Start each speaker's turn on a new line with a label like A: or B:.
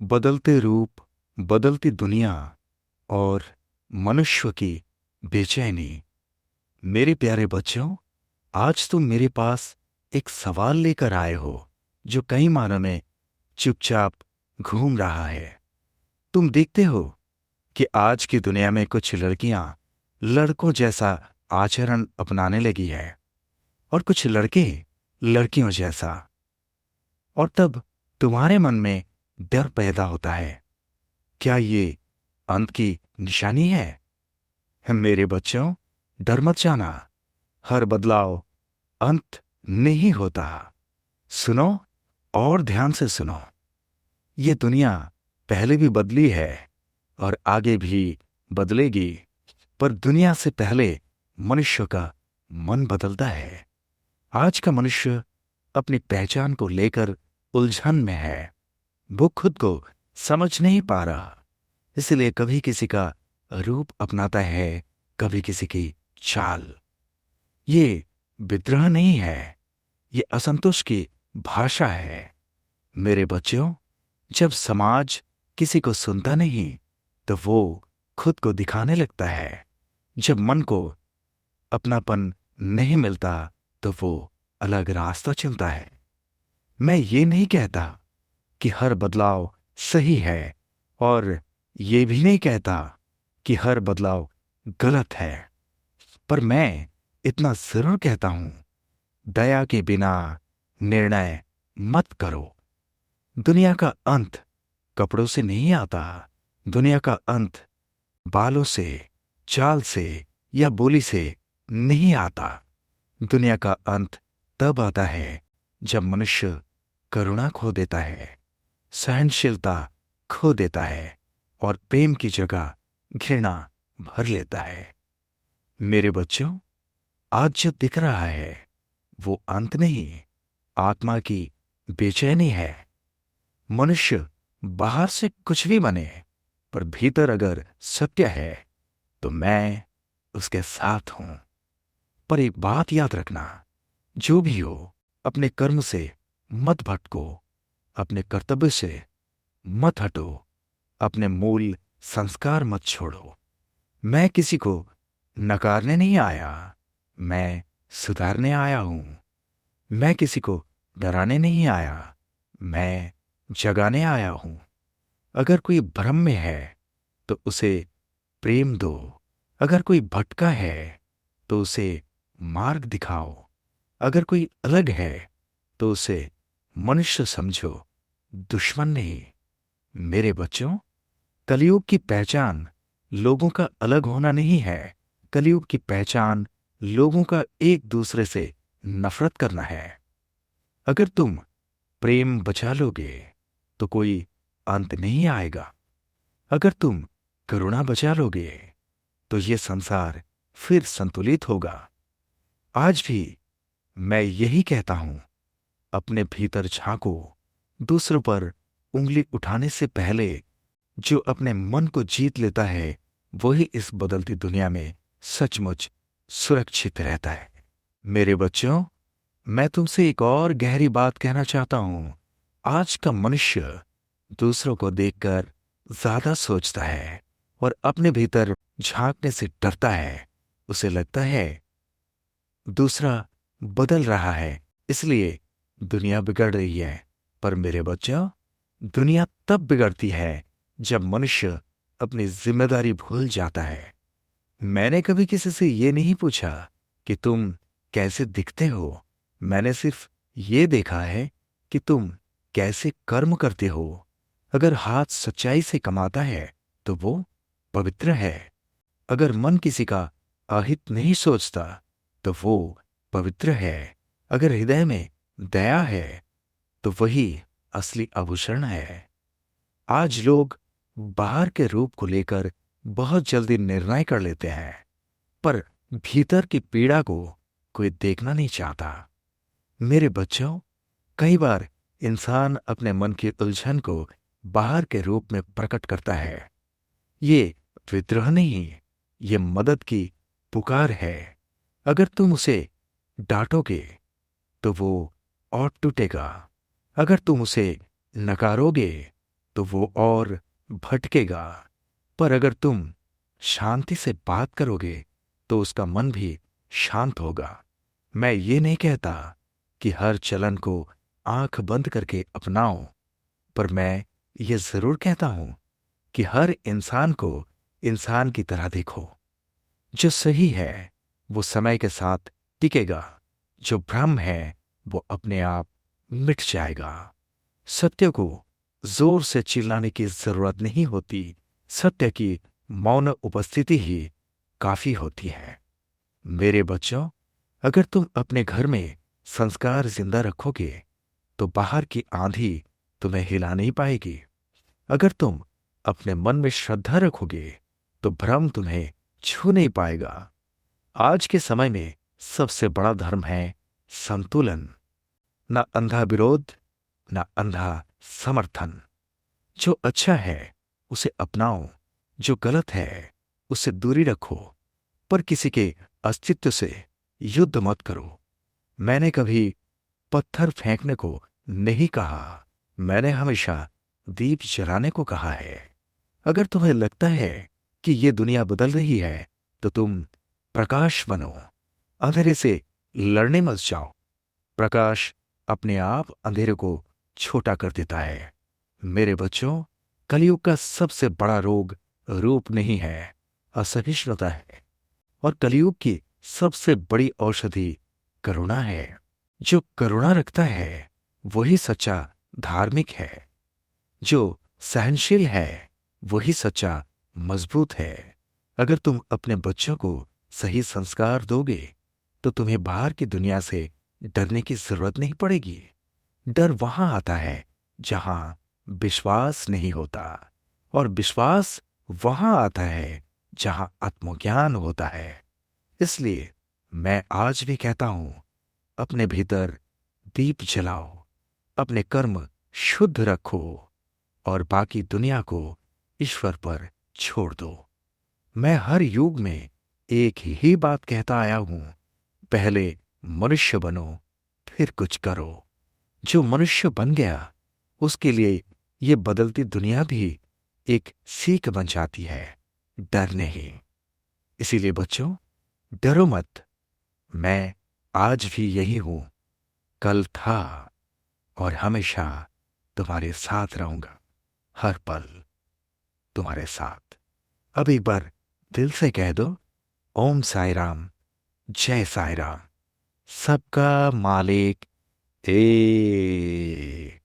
A: बदलते रूप, बदलती दुनिया और मनुष्य की बेचैनी। मेरे प्यारे बच्चों, आज तुम मेरे पास एक सवाल लेकर आए हो जो कई मानों में चुपचाप घूम रहा है। तुम देखते हो कि आज की दुनिया में कुछ लड़कियां लड़कों जैसा आचरण अपनाने लगी है और कुछ लड़के लड़कियों जैसा। और तब तुम्हारे मन में डर पैदा होता है। क्या ये अंत की निशानी है? मेरे बच्चों, डर मत जाना। हर बदलाव अंत नहीं होता। सुनो और ध्यान से सुनो। ये दुनिया पहले भी बदली है और आगे भी बदलेगी, पर दुनिया से पहले मनुष्य का मन बदलता है। आज का मनुष्य अपनी पहचान को लेकर उलझन में है। वो खुद को समझ नहीं पा रहा, इसलिए कभी किसी का रूप अपनाता है, कभी किसी की चाल। ये विद्रोह नहीं है, ये असंतोष की भाषा है। मेरे बच्चों, जब समाज किसी को सुनता नहीं तो वो खुद को दिखाने लगता है। जब मन को अपनापन नहीं मिलता तो वो अलग रास्ता चुनता है। मैं ये नहीं कहता कि हर बदलाव सही है और ये भी नहीं कहता कि हर बदलाव गलत है, पर मैं इतना जरूर कहता हूं, दया के बिना निर्णय मत करो। दुनिया का अंत कपड़ों से नहीं आता। दुनिया का अंत बालों से, चाल से या बोली से नहीं आता। दुनिया का अंत तब आता है जब मनुष्य करुणा खो देता है, सहनशीलता खो देता है और प्रेम की जगह घृणा भर लेता है। मेरे बच्चों, आज जो दिख रहा है वो अंत नहीं, आत्मा की बेचैनी है। मनुष्य बाहर से कुछ भी बने, पर भीतर अगर सत्य है तो मैं उसके साथ हूं। पर एक बात याद रखना, जो भी हो, अपने कर्म से मत भटको, अपने कर्तव्य से मत हटो, अपने मूल संस्कार मत छोड़ो। मैं किसी को नकारने नहीं आया, मैं सुधारने आया हूं। मैं किसी को डराने नहीं आया, मैं जगाने आया हूं। अगर कोई भ्रम में है तो उसे प्रेम दो। अगर कोई भटका है तो उसे मार्ग दिखाओ। अगर कोई अलग है तो उसे मनुष्य समझो, दुश्मन नहीं। मेरे बच्चों, कलयुग की पहचान लोगों का अलग होना नहीं है। कलयुग की पहचान लोगों का एक दूसरे से नफरत करना है। अगर तुम प्रेम बचा लोगे तो कोई अंत नहीं आएगा। अगर तुम करुणा बचा लोगे तो ये संसार फिर संतुलित होगा। आज भी मैं यही कहता हूं, अपने भीतर झांको। दूसरों पर उंगली उठाने से पहले जो अपने मन को जीत लेता है वही इस बदलती दुनिया में सचमुच सुरक्षित रहता है। मेरे बच्चों, मैं तुमसे एक और गहरी बात कहना चाहता हूं। आज का मनुष्य दूसरों को देखकर ज्यादा सोचता है और अपने भीतर झांकने से डरता है। उसे लगता है दूसरा बदल रहा है, इसलिए दुनिया बिगड़ रही है। पर मेरे बच्चों, दुनिया तब बिगड़ती है जब मनुष्य अपनी जिम्मेदारी भूल जाता है। मैंने कभी किसी से ये नहीं पूछा कि तुम कैसे दिखते हो। मैंने सिर्फ ये देखा है कि तुम कैसे कर्म करते हो। अगर हाथ सच्चाई से कमाता है तो वो पवित्र है। अगर मन किसी का अहित नहीं सोचता तो वो पवित्र है। अगर हृदय में दया है तो वही असली आभूषण है। आज लोग बाहर के रूप को लेकर बहुत जल्दी निर्णय कर लेते हैं, पर भीतर की पीड़ा को कोई देखना नहीं चाहता। मेरे बच्चों, कई बार इंसान अपने मन की उलझन को बाहर के रूप में प्रकट करता है। ये विद्रोह नहीं, ये मदद की पुकार है। अगर तुम उसे डांटोगे तो वो और टूटेगा। अगर तुम उसे नकारोगे तो वो और भटकेगा। पर अगर तुम शांति से बात करोगे तो उसका मन भी शांत होगा। मैं ये नहीं कहता कि हर चलन को आंख बंद करके अपनाओ, पर मैं ये जरूर कहता हूं कि हर इंसान को इंसान की तरह देखो। जो सही है वो समय के साथ टिकेगा, जो भ्रम है वो अपने आप मिट जाएगा। सत्य को जोर से चिल्लाने की जरूरत नहीं होती, सत्य की मौन उपस्थिति ही काफी होती है। मेरे बच्चों, अगर तुम अपने घर में संस्कार जिंदा रखोगे तो बाहर की आंधी तुम्हें हिला नहीं पाएगी। अगर तुम अपने मन में श्रद्धा रखोगे तो भ्रम तुम्हें छू नहीं पाएगा। आज के समय में सबसे बड़ा धर्म है संतुलन। ना अंधा विरोध, ना अंधा समर्थन। जो अच्छा है उसे अपनाओ, जो गलत है उससे दूरी रखो, पर किसी के अस्तित्व से युद्ध मत करो। मैंने कभी पत्थर फेंकने को नहीं कहा, मैंने हमेशा दीप जलाने को कहा है। अगर तुम्हें लगता है कि ये दुनिया बदल रही है तो तुम प्रकाश बनो, अंधेरे से लड़ने मत जाओ। प्रकाश अपने आप अंधेरे को छोटा कर देता है। मेरे बच्चों, कलयुग का सबसे बड़ा रोग रूप नहीं है, असहिष्णुता है। और कलयुग की सबसे बड़ी औषधि करुणा है। जो करुणा रखता है वही सच्चा धार्मिक है। जो सहनशील है वही सच्चा मजबूत है। अगर तुम अपने बच्चों को सही संस्कार दोगे तो तुम्हें बाहर की दुनिया से डरने की जरूरत नहीं पड़ेगी। डर वहां आता है जहां विश्वास नहीं होता, और विश्वास वहां आता है जहां आत्मज्ञान होता है। इसलिए मैं आज भी कहता हूं, अपने भीतर दीप जलाओ, अपने कर्म शुद्ध रखो और बाकी दुनिया को ईश्वर पर छोड़ दो। मैं हर युग में एक ही बात कहता आया हूं, पहले मनुष्य बनो फिर कुछ करो। जो मनुष्य बन गया उसके लिए ये बदलती दुनिया भी एक सीख बन जाती है, डर नहीं। इसीलिए बच्चों, डरो मत। मैं आज भी यही हूं, कल था और हमेशा तुम्हारे साथ रहूंगा, हर पल तुम्हारे साथ। अब एक बार दिल से कह दो, ओम साई राम, जय साई राम। सबका मालिक एक।